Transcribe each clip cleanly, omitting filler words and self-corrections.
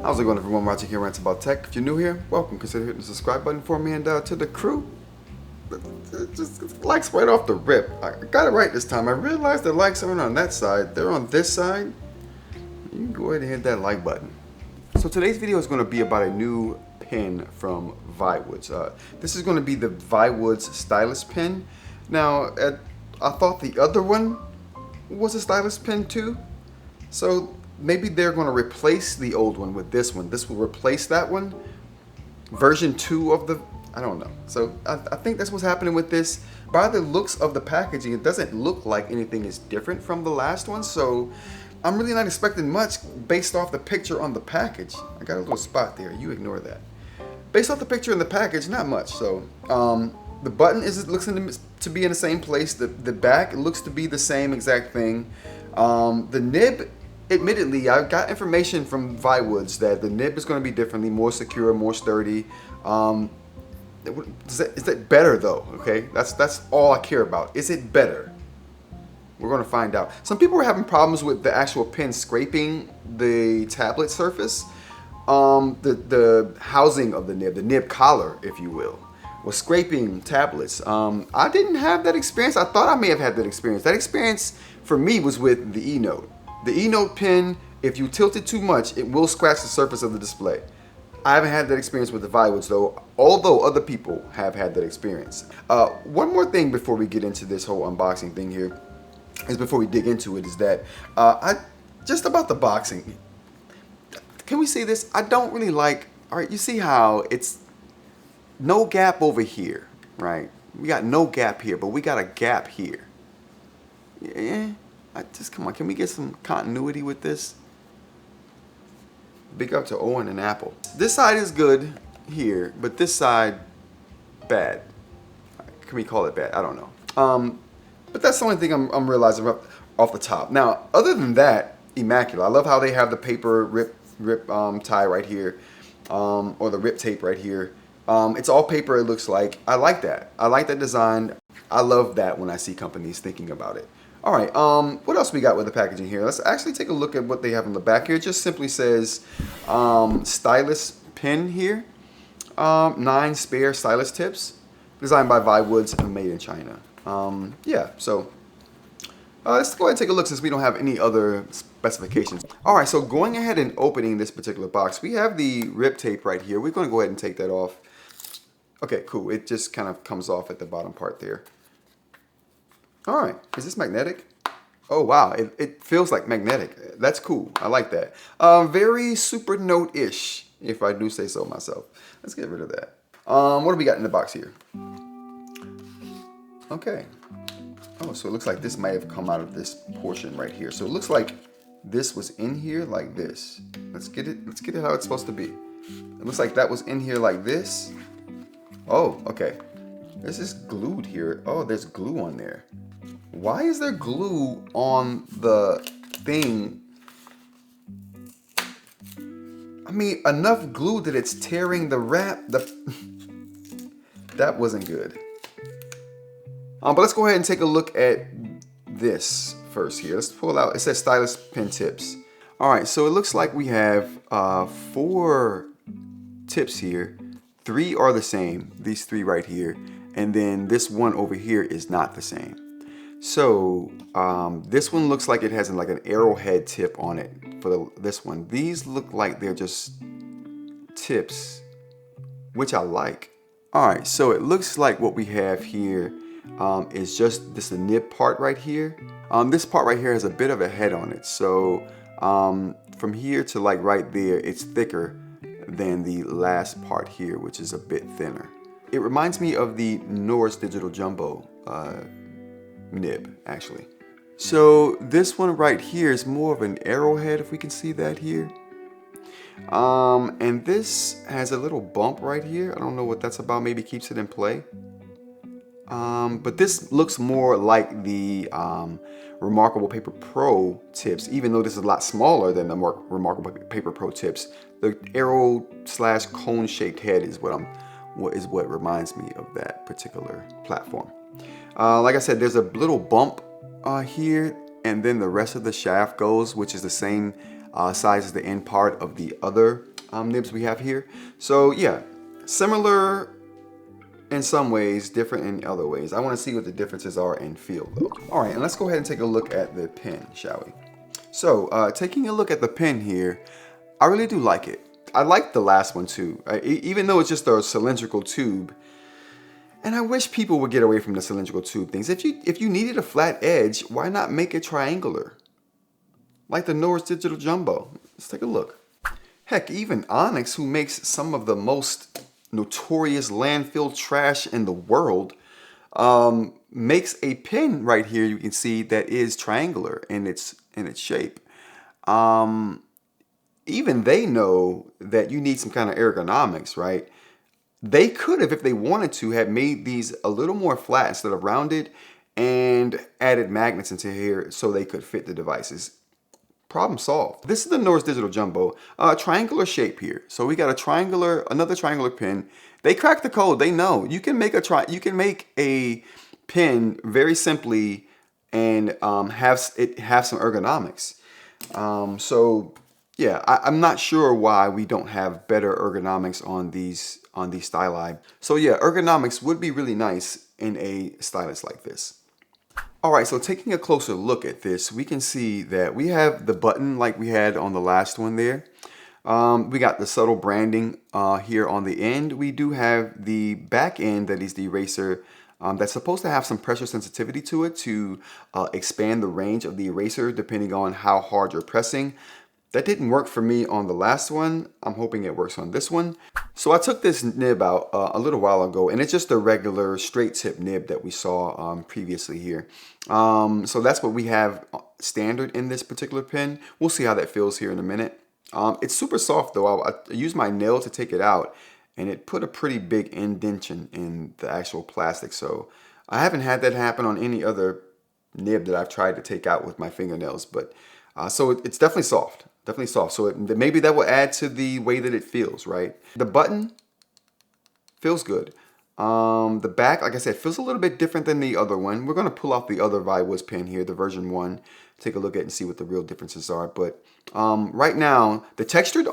How's it going, everyone? Roger here, Rants About Tech. If you're new here, welcome. Consider hitting the subscribe button for me, and to the crew, just likes right off the rip. I got it right this time. I realized the likes aren't on that side; they're on this side. You can go ahead and hit that like button. So today's video is going to be about a new pen from ViWoods. This is going to be the ViWoods Stylus Pen. Now, I thought the other one was a stylus pen too, so maybe they're going to replace the old one with this one. This will replace that one. Version 2 of the, I don't know. So I think that's what's happening with this. By the looks of the packaging, it doesn't look like anything is different from the last one. So I'm really not expecting much based off the picture on the package. I got a little spot there. You ignore that. Based off the picture in the package, not much. So the button looks to be in the same place. The back looks to be the same exact thing. The nib, admittedly, I got information from ViWoods that the nib is going to be differently, more secure, more sturdy. Is that better though? Okay, that's all I care about. Is it better? We're going to find out. Some people were having problems with the actual pen scraping the tablet surface. The housing of the nib collar, if you will, was scraping tablets. I didn't have that experience. I thought I may have had that experience. That experience for me was with the eNote. The eNote pen, if you tilt it too much, it will scratch the surface of the display. I haven't had that experience with the ViWoods though, although other people have had that experience. One more thing before we get into this whole unboxing thing here, is before we dig into it, is that just about the boxing. Can we say this? I don't really like, all right, you see how it's no gap over here, right? We got no gap here, but we got a gap here. Yeah. Come on, can we get some continuity with this? Big up to Owen and Apple. This side is good here, but this side, bad. Can we call it bad? I don't know. But that's the only thing I'm realizing off the top. Now, other than that, immaculate. I love how they have the paper rip tie right here, or the rip tape right here. It's all paper, it looks like. I like that. I like that design. I love that when I see companies thinking about it. All right, what else we got with the packaging here? Let's actually take a look at what they have on the back here. It just simply says stylus pen here. 9 spare stylus tips, designed by ViWoods and made in China. Yeah, so let's go ahead and take a look since we don't have any other specifications. All right, so going ahead and opening this particular box, we have the rip tape right here. We're going to go ahead and take that off. Okay, cool. It just kind of comes off at the bottom part there. All right, is this magnetic? Oh wow, it feels like magnetic. That's cool, I like that. Very Supernote-ish, if I do say so myself. Let's get rid of that. What do we got in the box here? Okay. Oh, so it looks like this might have come out of this portion right here. So it looks like this was in here like this. Let's get it how it's supposed to be. It looks like that was in here like this. Oh, okay. This is glued here. Oh, there's glue on there. Why is there glue on the thing? I mean, enough glue that it's tearing the wrap. That wasn't good. But let's go ahead and take a look at this first here. Let's pull out, it says stylus pen tips. All right, so it looks like we have 4 tips here. 3 are the same, these 3 right here. And then this one over here is not the same. So this one looks like it has like an arrowhead tip on it for this one. These look like they're just tips, which I like. All right, so it looks like what we have here is just this nib part right here. This part right here has a bit of a head on it. So from here to like right there, it's thicker than the last part here, which is a bit thinner. It reminds me of the Norris Digital Jumbo nib, actually. So this one right here is more of an arrowhead, if we can see that here. And this has a little bump right here. I don't know what that's about. Maybe keeps it in play. But this looks more like the Remarkable Paper Pro tips, even though this is a lot smaller than the Remarkable Paper Pro tips. The arrow/cone shaped head is what reminds me of that particular platform. Like I said, there's a little bump here, and then the rest of the shaft goes, which is the same size as the end part of the other nibs we have here. So yeah, similar in some ways, different in other ways. I want to see what the differences are in feel though. All right, and let's go ahead and take a look at the pen, shall we? So taking a look at the pen here, I really do like it. I like the last one too, even though it's just a cylindrical tube. And I wish people would get away from the cylindrical tube things. If you needed a flat edge, why not make it triangular? Like the Nibs Digital Jumbo. Let's take a look. Heck, even Onyx, who makes some of the most notorious landfill trash in the world, makes a pen right here, you can see, that is triangular in its shape. Even they know that you need some kind of ergonomics, right? They could have, if they wanted to, have made these a little more flat instead of rounded and added magnets into here so they could fit the devices. Problem solved. This is the Nibs Digital Jumbo, triangular shape here. So we got another triangular pen. They cracked the code. They know you can make a pen very simply and have some ergonomics. So yeah, I'm not sure why we don't have better ergonomics on these Stylii. So yeah, ergonomics would be really nice in a stylus like this. All right, so taking a closer look at this, we can see that we have the button like we had on the last one there. We got the subtle branding here on the end. We do have the back end that is the eraser that's supposed to have some pressure sensitivity to it to expand the range of the eraser depending on how hard you're pressing. That didn't work for me on the last one. I'm hoping it works on this one. So I took this nib out a little while ago, and it's just a regular straight tip nib that we saw previously here. So that's what we have standard in this particular pen. We'll see how that feels here in a minute. It's super soft though. I used my nail to take it out, and it put a pretty big indentation in the actual plastic. So I haven't had that happen on any other nib that I've tried to take out with my fingernails, but so it's definitely soft. Definitely soft. So maybe that will add to the way that it feels, right? The button feels good. The back, like I said, feels a little bit different than the other one. We're going to pull out the other ViWoods pen here, the version 1, take a look at it and see what the real differences are. But right now, the textured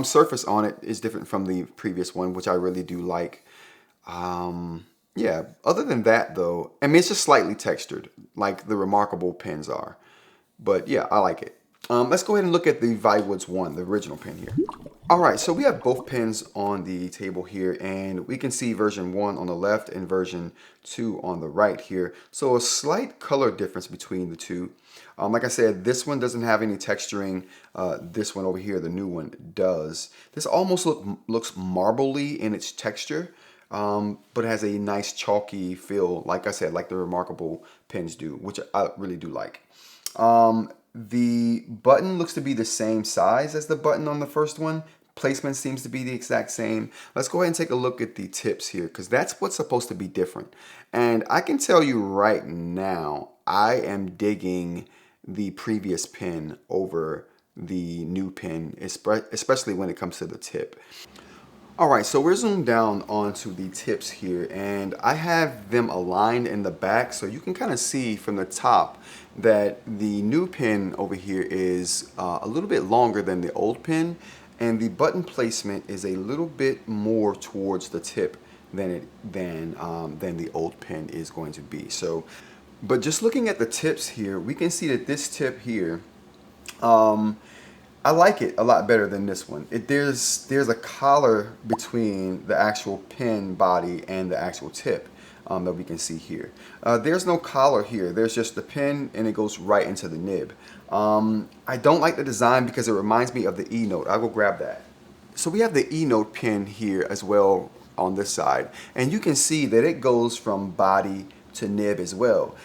surface on it is different from the previous one, which I really do like. Yeah, other than that though, I mean, it's just slightly textured, like the Remarkable pens are. But yeah, I like it. Let's go ahead and look at the ViWoods 1, the original pen here. All right, so we have both pens on the table here, and we can see version 1 on the left and version 2 on the right here. So a slight color difference between the two. Like I said, this one doesn't have any texturing. This one over here, the new one, does. This almost looks marbly in its texture, but has a nice chalky feel, like I said, like the Remarkable pens do, which I really do like. The button looks to be the same size as the button on the first one. Placement seems to be the exact same. Let's go ahead and take a look at the tips here, because that's what's supposed to be different. And I can tell you right now, I am digging the previous pen over the new pen, especially when it comes to the tip. All right, so we're zoomed down onto the tips here, and I have them aligned in the back, so you can kind of see from the top that the new pen over here is a little bit longer than the old pen, and the button placement is a little bit more towards the tip than the old pen is going to be. So, but just looking at the tips here, we can see that this tip here, I like it a lot better than this one. There's a collar between the actual pen body and the actual tip that we can see here. There's no collar here. There's just the pen and it goes right into the nib. I don't like the design because it reminds me of the eNote. I'll go grab that. So we have the eNote pen here as well on this side, and you can see that it goes from body to nib as well.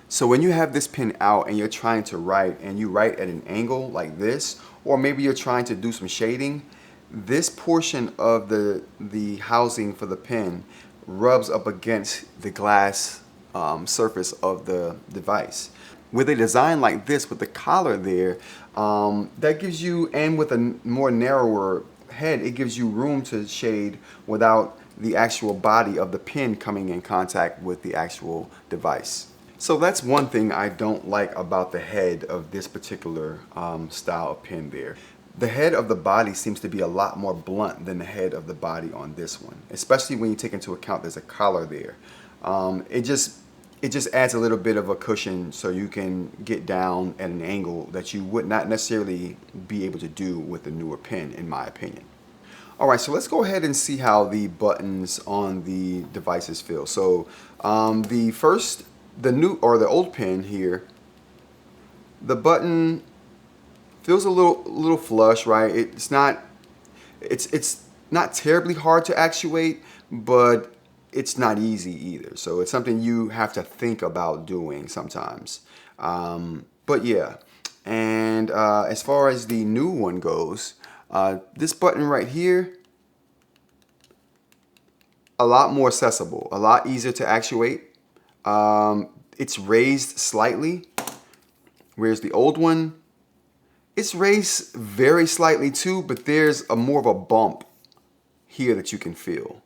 So when you have this pen out and you're trying to write, and you write at an angle like this, or maybe you're trying to do some shading, this portion of the housing for the pen rubs up against the glass surface of the device. With a design like this, with the collar there, that gives you, and with a more narrower head, it gives you room to shade without the actual body of the pen coming in contact with the actual device. So that's one thing I don't like about the head of this particular style of pen there. The head of the body seems to be a lot more blunt than the head of the body on this one, especially when you take into account there's a collar there. It just adds a little bit of a cushion so you can get down at an angle that you would not necessarily be able to do with the newer pen, in my opinion. All right, so let's go ahead and see how the buttons on the devices feel. So the old pen here, the button feels a little flush, right? It's not terribly hard to actuate, but it's not easy either. So it's something you have to think about doing sometimes. But yeah, and as far as the new one goes, this button right here, a lot more accessible, a lot easier to actuate. It's raised slightly, whereas the old one, it's raised very slightly too, but there's more of a bump here that you can feel.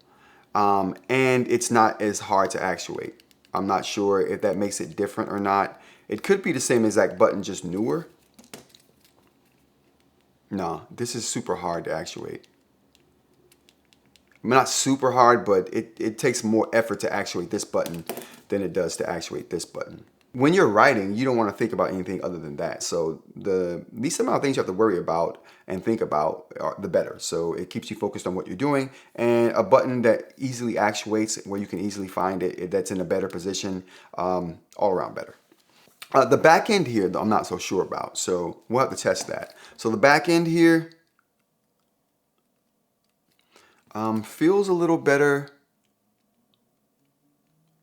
And it's not as hard to actuate. I'm not sure if that makes it different or not. It could be the same exact button, just newer. No, this is super hard to actuate. Not super hard, but it takes more effort to actuate this button than it does to actuate this button. When you're writing, you don't want to think about anything other than that. So the least amount of things you have to worry about and think about, the better. So it keeps you focused on what you're doing. And a button that easily actuates, where you can easily find it, that's in a better position, all around better. The back end here, I'm not so sure about. So we'll have to test that. So the back end here feels a little better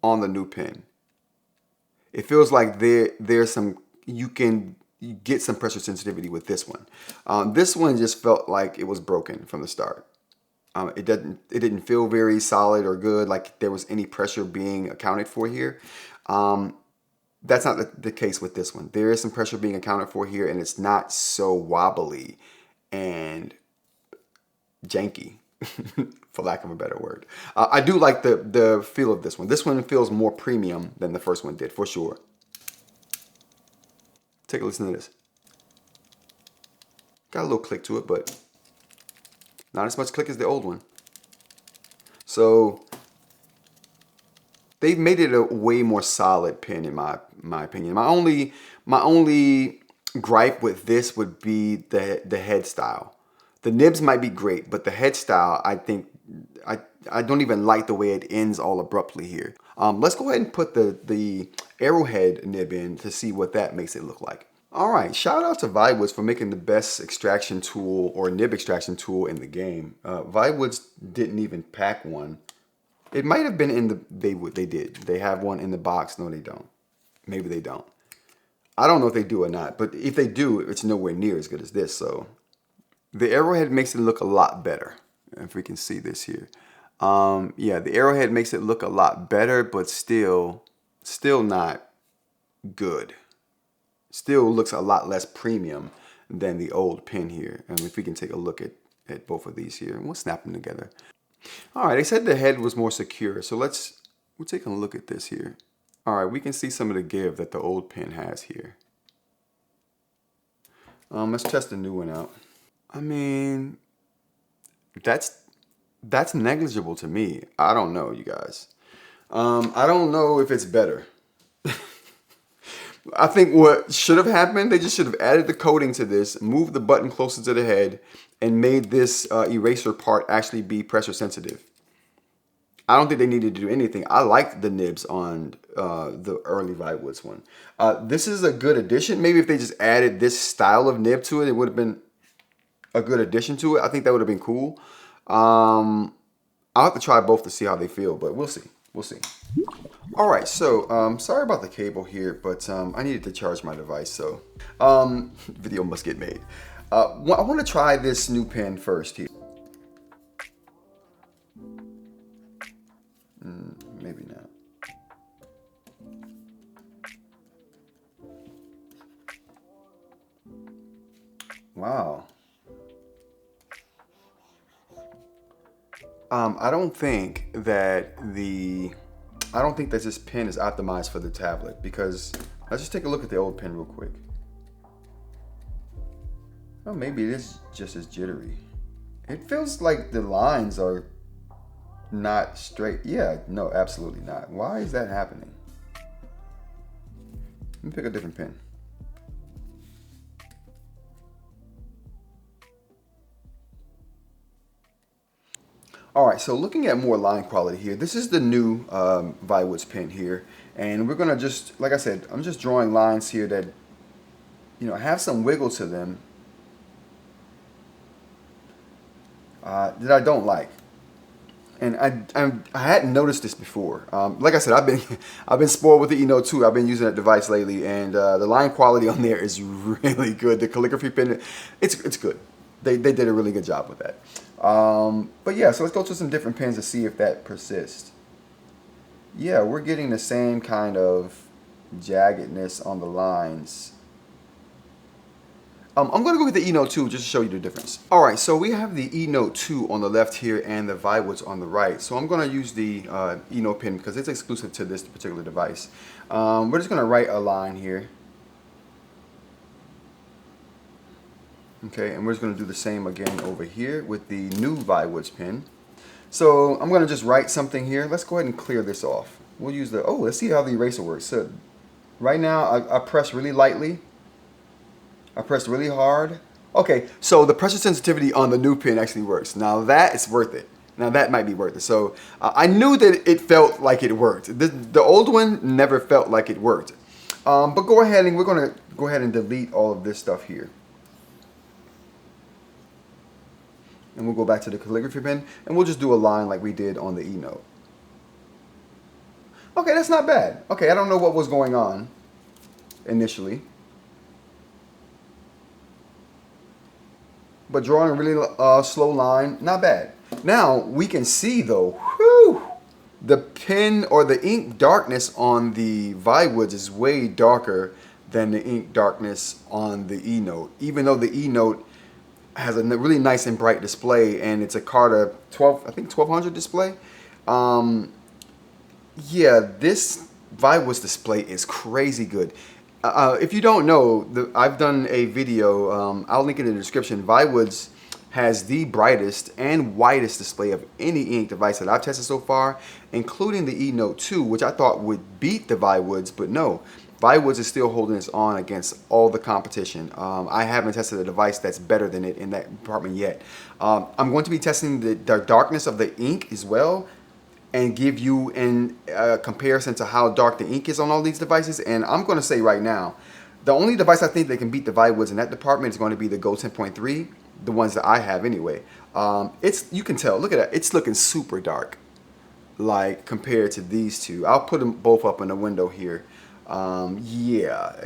on the new pen. It feels like there's some, you can get some pressure sensitivity with this one. This one just felt like it was broken from the start. It didn't feel very solid or good, like there was any pressure being accounted for here. That's not the case with this one. There is some pressure being accounted for here, and it's not so wobbly and janky, for lack of a better word. I do like the feel of this one. This one feels more premium than the first one did, for sure. Take a listen to this. Got a little click to it, but not as much click as the old one. So they've made it a way more solid pen, in my opinion. My only gripe with this would be the head style. The nibs might be great, but the head style, I think, I don't even like the way it ends all abruptly here. Let's go ahead and put the arrowhead nib in to see what that makes it look like. All right, shout out to ViWoods for making the best extraction tool or nib extraction tool in the game. ViWoods didn't even pack one. It might have been in the, they did. They have one in the box. No, they don't. Maybe they don't. I don't know if they do or not, but if they do, it's nowhere near as good as this. So the arrowhead makes it look a lot better. If we can see this here. Yeah, the arrowhead makes it look a lot better, but still not good. Still looks a lot less premium than the old pen here. And if we can take a look at both of these here, and we'll snap them together. All right, they said the head was more secure, so we'll take a look at this here. All right, we can see some of the give that the old pen has here. Let's test the new one out. I mean, that's negligible to me. I don't know, you guys. I don't know if it's better. I think what should have happened, they just should have added the coating to this, moved the button closer to the head, and made this eraser part actually be pressure sensitive. I don't think they needed to do anything. I liked the nibs on the early ViWoods one. This is a good addition. Maybe if they just added this style of nib to it, it would have been a good addition to it. I think that would have been cool. I'll have to try both to see how they feel, but we'll see. We'll see. All right, so sorry about the cable here, but I needed to charge my device, so video must get made. I want to try this new pen first here. Maybe not. Wow. I don't think that this pen is optimized for the tablet, because let's just take a look at the old pen real quick. Oh, maybe it is just as jittery. It feels like the lines are not straight. Yeah, no, absolutely not. Why is that happening? Let me pick a different pen. All right, so looking at more line quality here, this is the new ViWoods pen here. And we're gonna just, like I said, I'm just drawing lines here that, you know, have some wiggle to them that I don't like. And I hadn't noticed this before. Like I said, I've been spoiled with the eNote 2. I've been using that device lately, and the line quality on there is really good. The calligraphy pen, it's good. They did a really good job with that. But yeah, so let's go to some different pens to see if that persists. Yeah, we're getting the same kind of jaggedness on the lines. I'm going to go with the eNote 2 just to show you the difference. All right, so we have the eNote 2 on the left here and the ViWoods on the right. So I'm going to use the eNote pen because it's exclusive to this particular device. We're just going to write a line here. Okay, and we're just going to do the same again over here with the new ViWoods pen. So I'm going to just write something here. Let's go ahead and clear this off. We'll use the, oh, let's see how the eraser works. So right now I press really lightly. I pressed really hard. Okay, so the pressure sensitivity on the new pen actually works. Now that is worth it. Now that might be worth it. So I knew that it felt like it worked. The old one never felt like it worked. But go ahead and we're going to go ahead and delete all of this stuff here. And we'll go back to the calligraphy pen and we'll just do a line like we did on the eNote. Okay, that's not bad. Okay, I don't know what was going on initially. But drawing a really slow line, not bad. Now we can see though, whew, the pen or the ink darkness on the ViWoods is way darker than the ink darkness on the eNote. Even though the eNote has a really nice and bright display and it's a Carta 1200 display. Yeah, this ViWoods display is crazy good. If you don't know, I've done a video, I'll link it in the description. ViWoods has the brightest and widest display of any ink device that I've tested so far, including the eNote 2, which I thought would beat the ViWoods, but no. ViWoods is still holding its own against all the competition. I haven't tested a device that's better than it in that department yet. I'm going to be testing the darkness of the ink as well, and give you a comparison to how dark the ink is on all these devices. And I'm going to say right now, the only device I think that can beat the ViWoods in that department is going to be the Go 10.3, the ones that I have anyway. You can tell, look at that, it's looking super dark, like compared to these two. I'll put them both up in the window here. Yeah,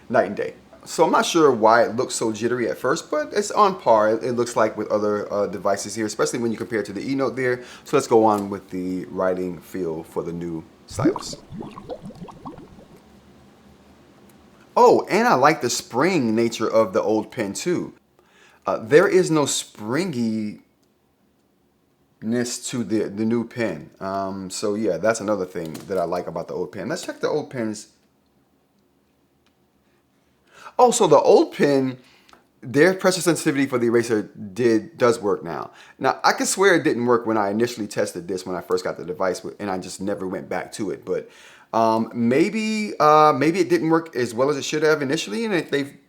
night and day. So I'm not sure why it looks so jittery at first, but it's on par, it looks like, with other devices here, especially when you compare it to the eNote there. So let's go on with the writing feel for the new stylus. Oh, and I like the spring nature of the old pen too. There is no springiness to the new pen. So yeah, that's another thing that I like about the old pen. Let's check the old pen's. Oh, so the old pen, their pressure sensitivity for the eraser does work now. Now, I can swear it didn't work when I initially tested this when I first got the device, and I just never went back to it. But maybe it didn't work as well as it should have initially, and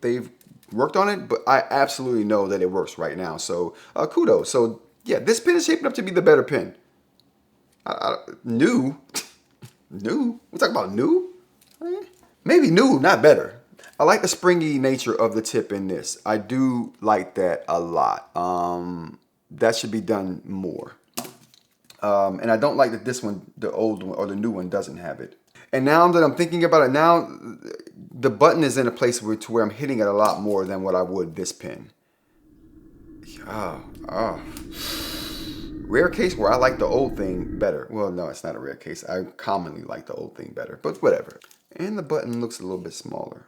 they've worked on it. But I absolutely know that it works right now. So kudos. So yeah, this pen is shaping up to be the better pen. New, new. We talking about new? Maybe new, not better. I like the springy nature of the tip in this. I do like that a lot. That should be done more. And I don't like that this one, the old one or the new one, doesn't have it. And now that I'm thinking about it, now the button is in a place to where I'm hitting it a lot more than what I would this pen. Rare case where I like the old thing better. Well, no, it's not a rare case. I commonly like the old thing better, but whatever. And the button looks a little bit smaller.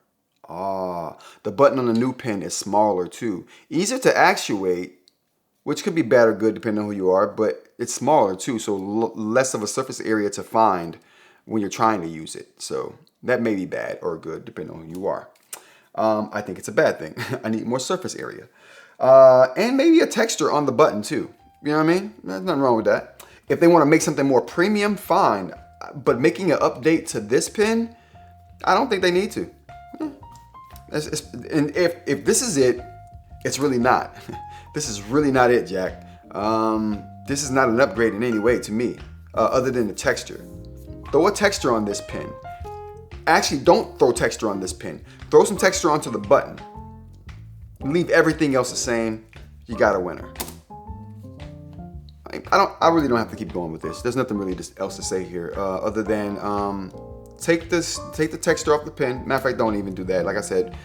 The button on the new pen is smaller too. Easier to actuate, which could be bad or good depending on who you are, but it's smaller too, so less of a surface area to find when you're trying to use it. So that may be bad or good depending on who you are. I think it's a bad thing. I need more surface area. And maybe a texture on the button too. You know what I mean? There's nothing wrong with that. If they want to make something more premium, fine. But making an update to this pen, I don't think they need to. And if this is it, it's really not. This is really not it, Jack. This is not an upgrade in any way to me, other than the texture. Throw a texture on this pen. Actually, don't throw texture on this pen. Throw some texture onto the button. Leave everything else the same. You got a winner. I really don't have to keep going with this. There's nothing really else to say here, other than take the texture off the pen. Matter of fact, don't even do that. Like I said,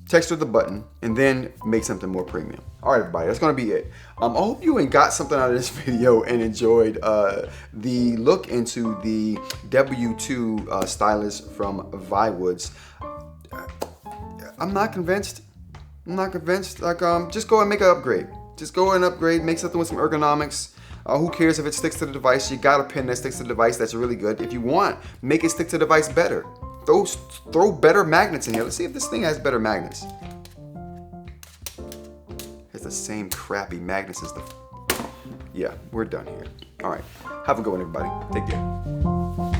texture the button and then make something more premium. All right, everybody, that's gonna be it. I hope you got something out of this video and enjoyed the look into the W2 stylus from ViWoods. I'm not convinced. Like, just go and make an upgrade. Just go and upgrade, make something with some ergonomics. Who cares if it sticks to the device? You got a pen that sticks to the device, that's really good. If you want, make it stick to the device better. Throw better magnets in here. Let's see if this thing has better magnets. It's the same crappy magnets as the... Yeah, we're done here. All right, have a good one, everybody. Take care.